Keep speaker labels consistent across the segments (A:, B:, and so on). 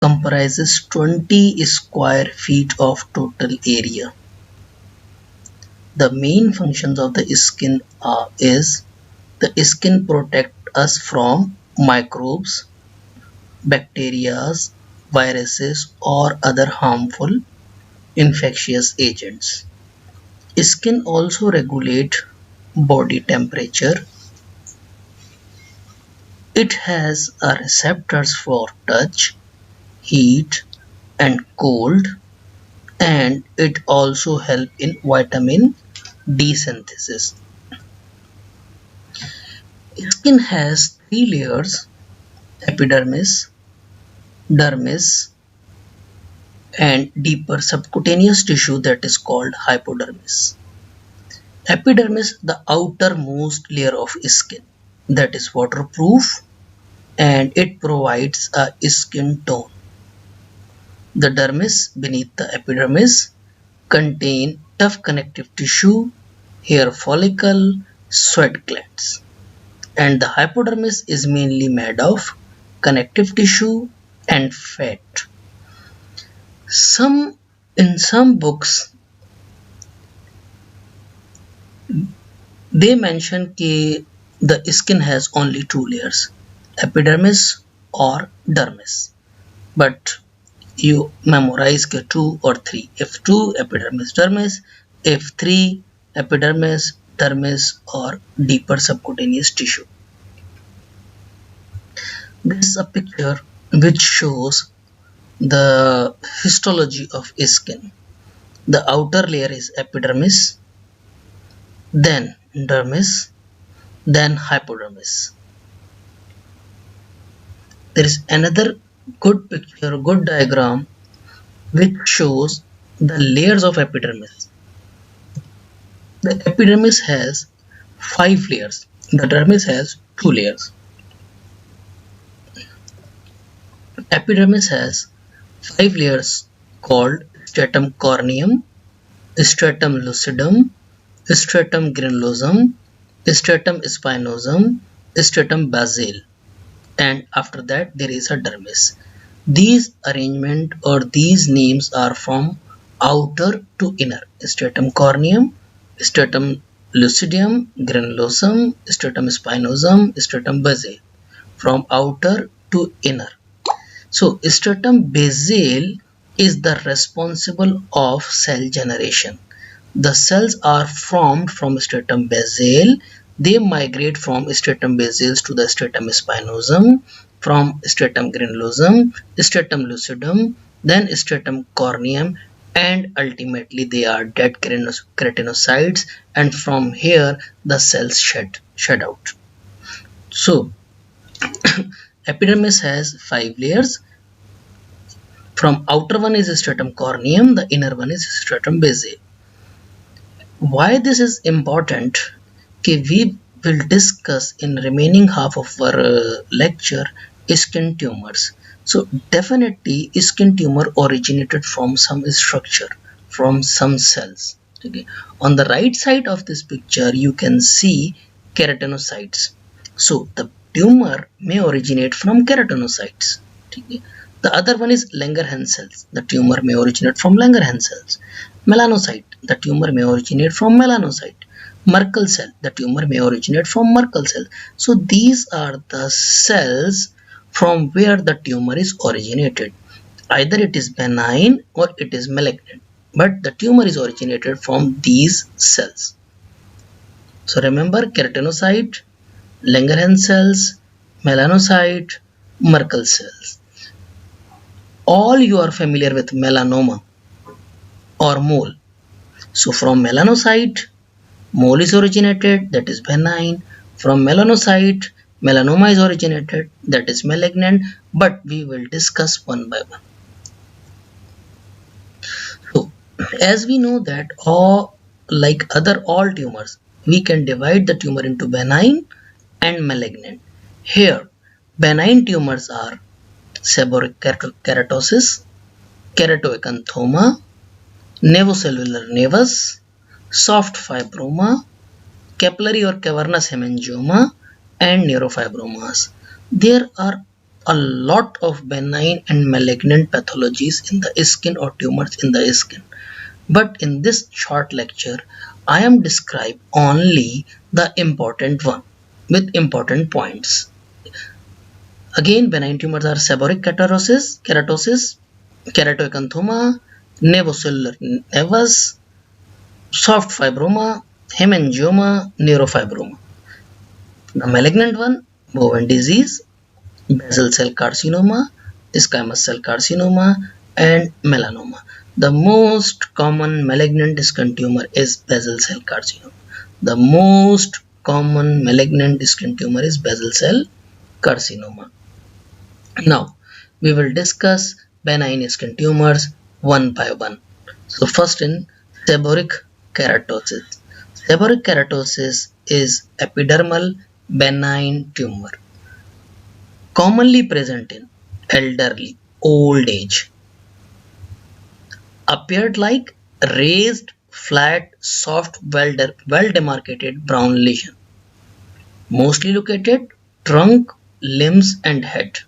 A: comprises 20 square feet of total area. The main functions of the skin is the skin protect us from microbes, bacteria, viruses or other harmful infectious agents. Skin also regulate body temperature. It has a receptors for touch, heat and cold, and it also help in vitamin D synthesis. Skin has three layers: epidermis, dermis, and deeper subcutaneous tissue that is called hypodermis. Epidermis, the outermost layer of skin, that is waterproof and it provides a skin tone. The dermis beneath the epidermis contain tough connective tissue, hair follicle, sweat glands, and the hypodermis is mainly made of connective tissue and fat. In some books they mention that the skin has only two layers, epidermis or dermis, but you memorize के two or three. If two, epidermis, dermis. If three, epidermis, dermis or deeper subcutaneous tissue. This is a picture which shows the histology of skin. The outer layer is epidermis, then dermis, then hypodermis. There is another good picture, good diagram which shows the layers of epidermis. The epidermis has 5 layers. The dermis has 2 layers. Epidermis has 5 layers called stratum corneum, stratum lucidum, stratum granulosum, stratum spinosum, stratum basale, and after that there is a dermis. These arrangement or these names are from outer to inner: stratum corneum, stratum lucidum, granulosum, stratum spinosum, stratum basale, from outer to inner. So stratum basale is the responsible of cell generation. The cells are formed from stratum basale. They migrate from stratum basale to the stratum spinosum, from stratum granulosum, stratum lucidum, then stratum corneum, and ultimately they are dead keratinocytes, and from here the cells shed out. So epidermis has 5 layers. From outer one is stratum corneum, the inner one is stratum basale. Why this is important? We will discuss in remaining half of our lecture skin tumors. So definitely skin tumor originated from some structure, from some cells. Okay. On the right side of this picture you can see keratinocytes. So the tumor may originate from keratinocytes. Okay. The other one is Langerhans cells. The tumor may originate from Langerhans cells. Melanocyte. The tumor may originate from melanocyte. Merkel cell. The tumor may originate from Merkel cell. So these are the cells from where the tumor is originated. Either it is benign or it is malignant, but the tumor is originated from these cells. So remember, keratinocyte, Langerhans cells, melanocyte, Merkel cells. All you are familiar with melanoma or mole. So from melanocyte, mole is originated, that is benign. From melanocyte, melanoma is originated, that is malignant, but we will discuss one by one. So as we know that all tumors, we can divide the tumor into benign and malignant. Here benign tumors are seborrheic keratosis, keratoacanthoma, nevocellular nevus, soft fibroma, capillary or cavernous hemangioma, and neurofibromas. There are a lot of benign and malignant pathologies in the skin or tumors in the skin. But in this short lecture, I am describe only the important one with important points. Again, benign tumors are seborrheic keratosis, keratoacanthoma, nevocellular nevus, soft fibroma, hemangioma, neurofibroma. The malignant one, Bowen disease, basal cell carcinoma, squamous cell carcinoma, and melanoma. The most common malignant skin tumor is basal cell carcinoma. The most common malignant skin tumor is basal cell carcinoma. Now, we will discuss benign skin tumors one by one. So first in seborrheic keratosis. Seborrheic keratosis is epidermal benign tumor commonly present in elderly old age. Appeared like raised, flat, soft, well demarcated brown lesion. Mostly located trunk, limbs and head.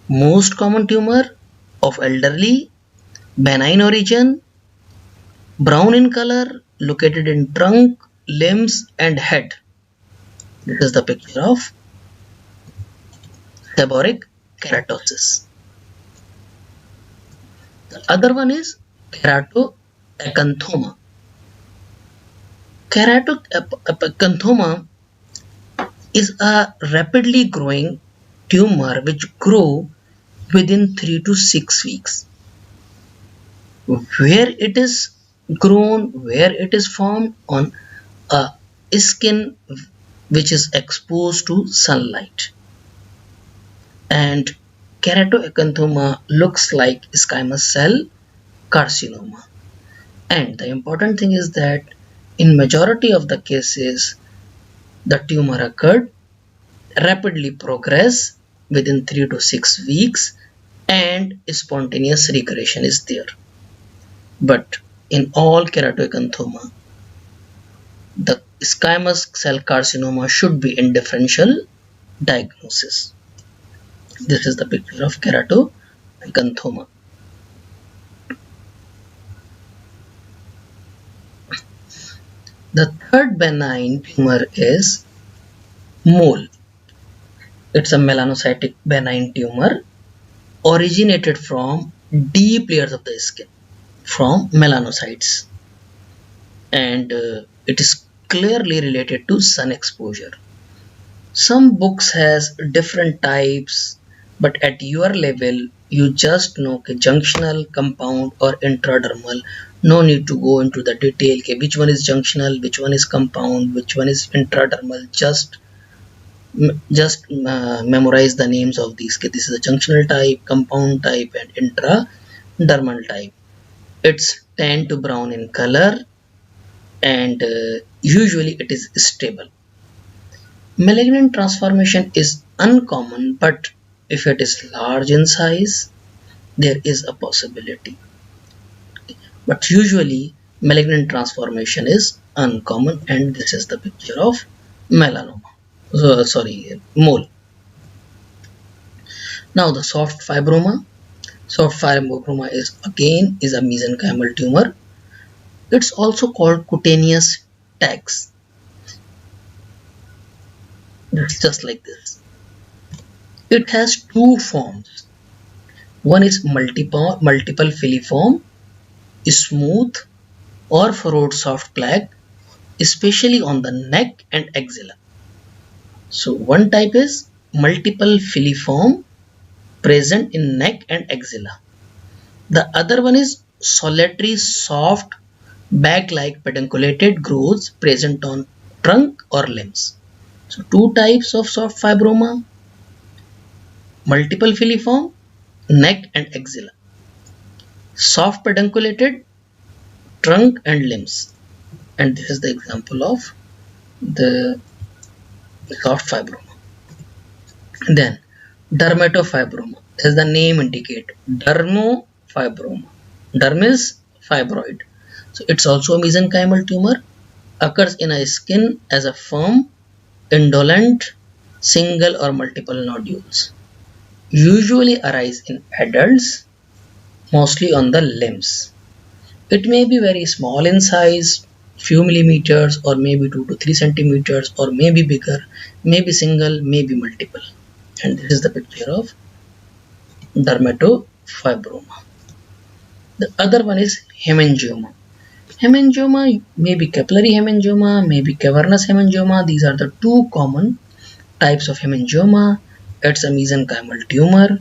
A: Most common tumor of elderly, benign origin, brown in color, located in trunk, limbs and head. This is the picture of seborrheic keratosis. The other one is keratoacanthoma. Keratoacanthoma is a rapidly growing tumor which grows within 3 to 6 weeks. Where it is grown, where it is formed on a skin which is exposed to sunlight. And keratoacanthoma looks like squamous cell carcinoma. And the important thing is that in majority of the cases, the tumor occurred, rapidly progress within 3 to 6 weeks, and spontaneous regression is there. But in all keratoacanthoma, the squamous cell carcinoma should be in differential diagnosis. This is the picture of keratoacanthoma. The third benign tumor is mole. It's a melanocytic benign tumor originated from deep layers of the skin, from melanocytes, and it is clearly related to sun exposure. Some books has different types, but at your level you just know junctional, compound or intradermal. No need to go into the detail which one is junctional, which one is compound, which one is intradermal. Just memorize the names of these. This is a junctional type, compound type and intradermal type. It's tan to brown in color, and usually it is stable. Malignant transformation is uncommon, but if it is large in size, there is a possibility. But usually malignant transformation is uncommon, and this is the picture of melanoma. Mole. Now the soft fibroma. Soft fibroma is a mesenchymal tumor. It's also called cutaneous tags. It's just like this. It has two forms. One is multiple filiform, smooth or furrowed soft plaque, especially on the neck and axilla. So one type is multiple filiform present in neck and axilla. The other one is solitary soft bag-like pedunculated growths present on trunk or limbs. So two types of soft fibroma: multiple filiform, neck and axilla; soft pedunculated, trunk and limbs. And this is the example of the soft fibroma. And then dermatofibroma, as the name indicates, dermofibroma. Derm is fibroid. So it's also a mesenchymal tumor, occurs in a skin as a firm, indolent, single or multiple nodules. Usually arise in adults, mostly on the limbs. It may be very small in size, few millimeters, or maybe 2 to 3 centimeters, or maybe bigger, maybe single, maybe multiple. And this is the picture of dermatofibroma. The other one is hemangioma. Hemangioma may be capillary hemangioma, may be cavernous hemangioma. These are the two common types of hemangioma. It's a mesenchymal tumor.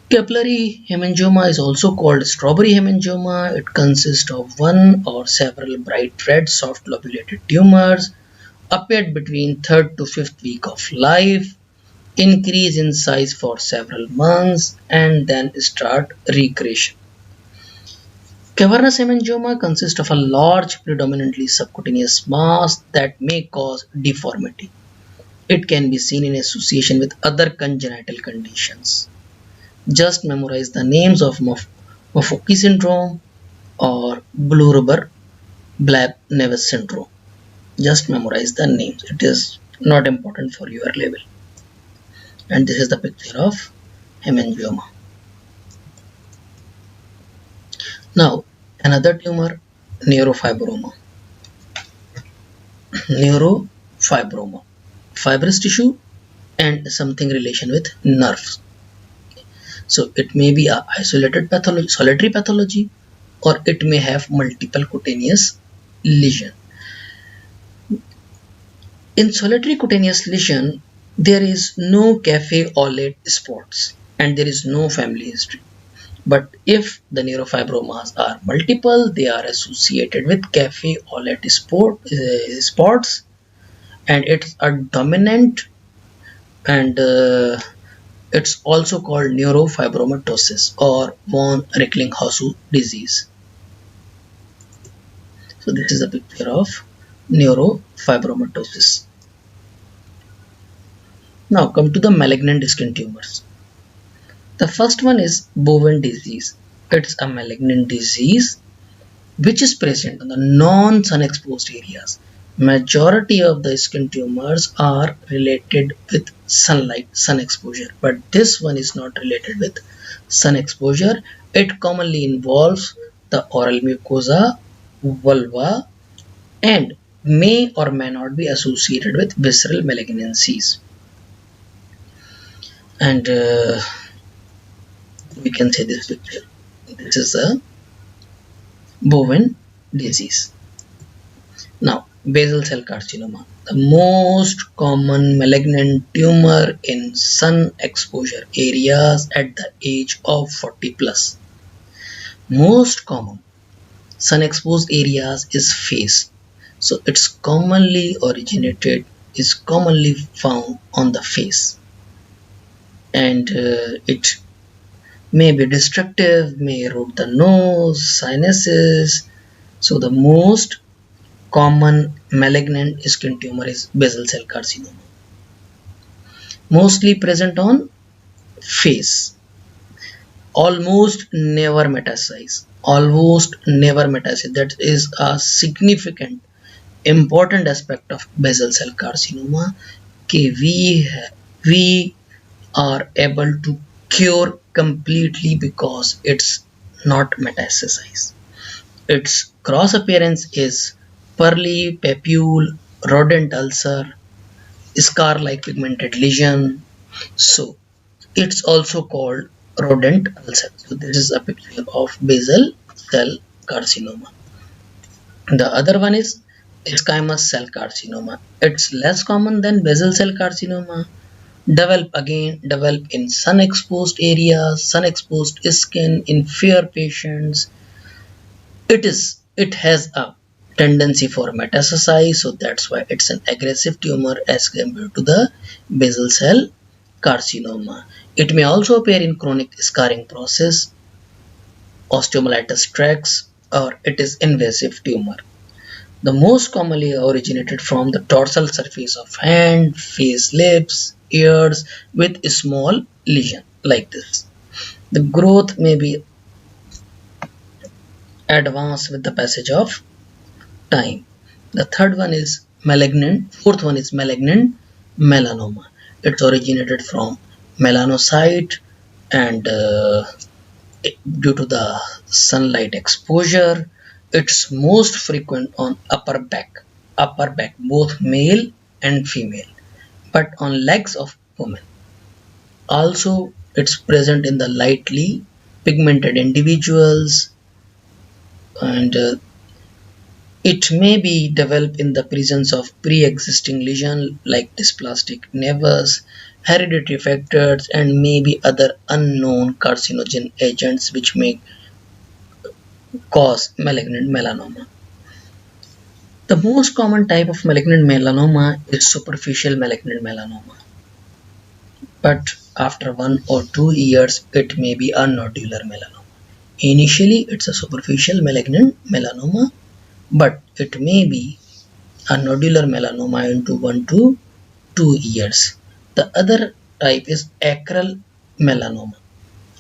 A: Capillary hemangioma is also called strawberry hemangioma. It consists of one or several bright red soft lobulated tumors, appeared between 3rd to 5th week of life, increase in size for several months, and then start regression. Cavernous hemangioma consists of a large, predominantly subcutaneous mass that may cause deformity. It can be seen in association with other congenital conditions. Just memorize the names of Maffucci syndrome or blue rubber black Neves syndrome. Just memorize the names. It is not important for your level. And this is the picture of hemangioma. Now, another tumor, neurofibroma. Neurofibroma, fibrous tissue and something relation with nerves. So it may be a isolated pathology, solitary pathology, or it may have multiple cutaneous lesion. In solitary cutaneous lesion, there is no cafe au lait spots and there is no family history. But if the neurofibromas are multiple, they are associated with cafe au lait spots, and it's a dominant, and it's also called neurofibromatosis or von Recklinghausen disease. So this is a picture of neurofibromatosis. Now come to the malignant skin tumors. The first one is Bowen disease. It's a malignant disease which is present on the non-sun exposed areas. Majority of the skin tumors are related with sunlight, sun exposure, but this one is not related with sun exposure. It commonly involves the oral mucosa, vulva, and may or may not be associated with visceral malignancies. And we can say this picture. This is a Bowen disease. Now, basal cell carcinoma, the most common malignant tumor in sun exposure areas at the age of 40 plus. Most common sun exposed areas is face. So it's commonly found on the face, and it may be destructive, may erode the nose, sinuses. So the most common malignant skin tumor is basal cell carcinoma, mostly present on face, almost never metastasize. That is a significant important aspect of basal cell carcinoma. We are able to cure completely because it's not metastasized. Its cross appearance is pearly papule, rodent ulcer, scar-like pigmented lesion. So it's also called rodent ulcer. So this is a picture of basal cell carcinoma. The other one is squamous cell carcinoma. It's less common than basal cell carcinoma. Develop in sun exposed areas, sun exposed skin in fair patients. It has a tendency for metastasize, so that's why it's an aggressive tumor as compared to the basal cell carcinoma. It may also appear in chronic scarring process, osteomyelitis tracts, or it is invasive tumor. The most commonly originated from the dorsal surface of hand, face, lips, ears with a small lesion like this. The growth may be advanced with the passage of time. The fourth one is malignant melanoma. It's originated from melanocyte, and due to the sunlight exposure, it's most frequent on upper back, both male and female, but on legs of women. Also, it's present in the lightly pigmented individuals, and it may be developed in the presence of pre-existing lesion like dysplastic nevus, hereditary factors, and maybe other unknown carcinogen agents which may cause malignant melanoma. The most common type of malignant melanoma is superficial malignant melanoma, but after 1 or 2 years it may be a nodular melanoma. Initially it's a superficial malignant melanoma, but it may be a nodular melanoma into 1 to 2 years. The other type is acral melanoma.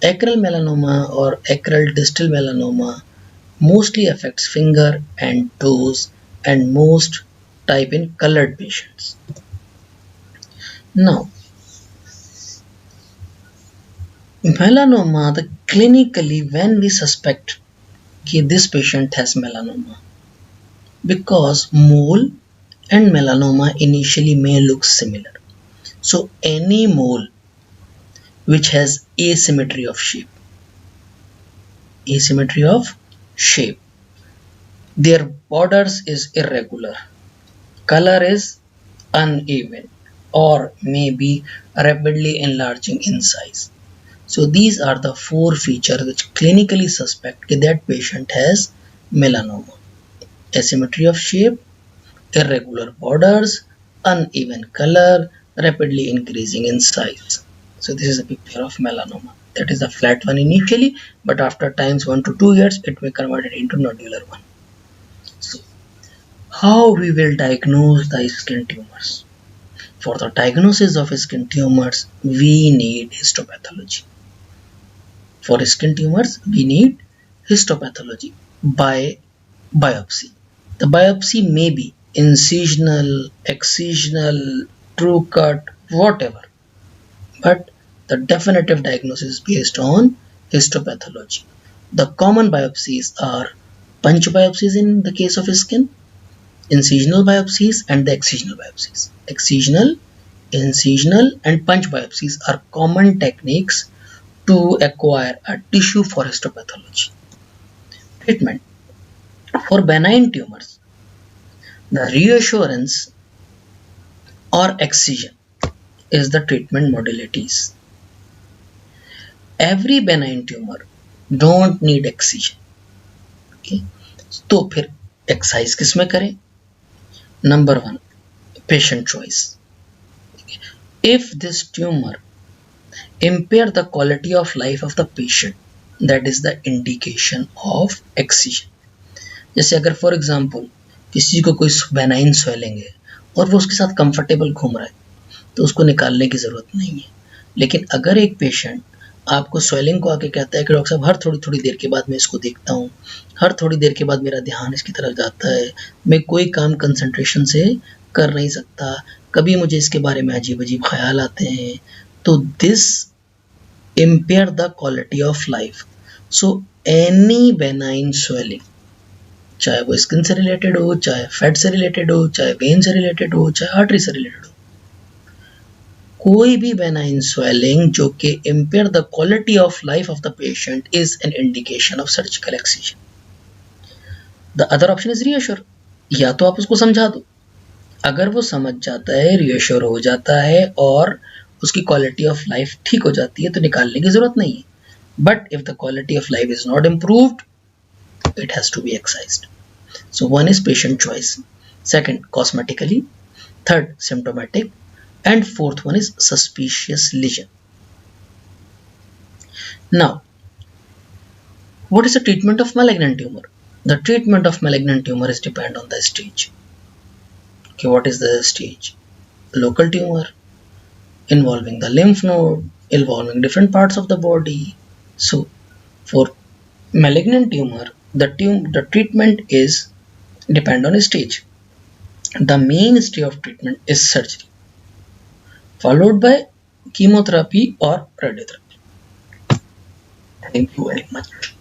A: Acral melanoma or acral distal melanoma mostly affects finger and toes, and most type in colored patients. Now, melanoma, the clinically when we suspect that this patient has melanoma, because mole and melanoma initially may look similar. So any mole which has asymmetry of shape, their borders is irregular, color is uneven, or may be rapidly enlarging in size. So these are the 4 features which clinically suspect that patient has melanoma: asymmetry of shape, irregular borders, uneven color, rapidly increasing in size. So this is a picture of melanoma. That is a flat one initially, but after times 1 to 2 years it may convert it into nodular one. So how we will diagnose the skin tumors? For the diagnosis of skin tumors, we need histopathology. For skin tumors, we need histopathology by biopsy. The biopsy may be incisional, excisional, true cut, whatever, but the definitive diagnosis is based on histopathology. The common biopsies are punch biopsies in the case of skin, incisional biopsies, and the excisional biopsies. Excisional, incisional, and punch biopsies are common techniques to acquire a tissue for histopathology. Treatment. For benign tumors, the reassurance or excision is the treatment modalities. Every benign tumor don't need excision. Okay? तो फिर excise किस में करें? Number 1, patient choice. If this tumor impair the quality of life of the patient, that is the indication of excision. जैसे अगर for example किसी को कोई बेनाइन स्वेलिंग है और वो उसके साथ कंफर्टेबल घूम रहा है, तो उसको निकालने की ज़रूरत नहीं है. लेकिन अगर एक पेशेंट आपको स्वेलिंग को आके कहता है कि डॉक्टर साहब हर थोड़ी देर के बाद मैं इसको देखता हूँ, हर थोड़ी देर के बाद मेरा ध्यान इसकी तरफ जाता है, मैं कोई काम कंसंट्रेशन से कर नहीं सकता, कभी मुझे इसके बारे में अजीब अजीब ख्याल आते हैं, तो this impair the quality of life. So any benign swelling, चाहे वो स्किन से रिलेटेड हो, चाहे फैट से रिलेटेड हो, चाहे वेन से रिलेटेड हो, चाहे आर्टरी से रिलेटेड हो, कोई भी बेनाइन स्वेलिंग जो कि impair the quality of life of the patient is an indication of surgical excision. The other option is reassure. या तो आप उसको समझा दो, अगर वो समझ जाता है, रीअश्योर हो जाता है और उसकी क्वालिटी ऑफ लाइफ ठीक हो जाती है, तो निकालने की जरूरत नहीं है. But if the quality of life is not improved, it has to be excised. So one is patient choice, second cosmetically, third symptomatic, and fourth one is suspicious lesion. Now, what is the treatment of malignant tumor? The treatment of malignant tumor is depend on the stage. Okay, what is the stage? Local tumor involving the lymph node, involving different parts of the body. So for malignant tumor, the treatment is depend on stage. The mainstay of treatment is surgery. followed by chemotherapy or radiotherapy. Thank you very much.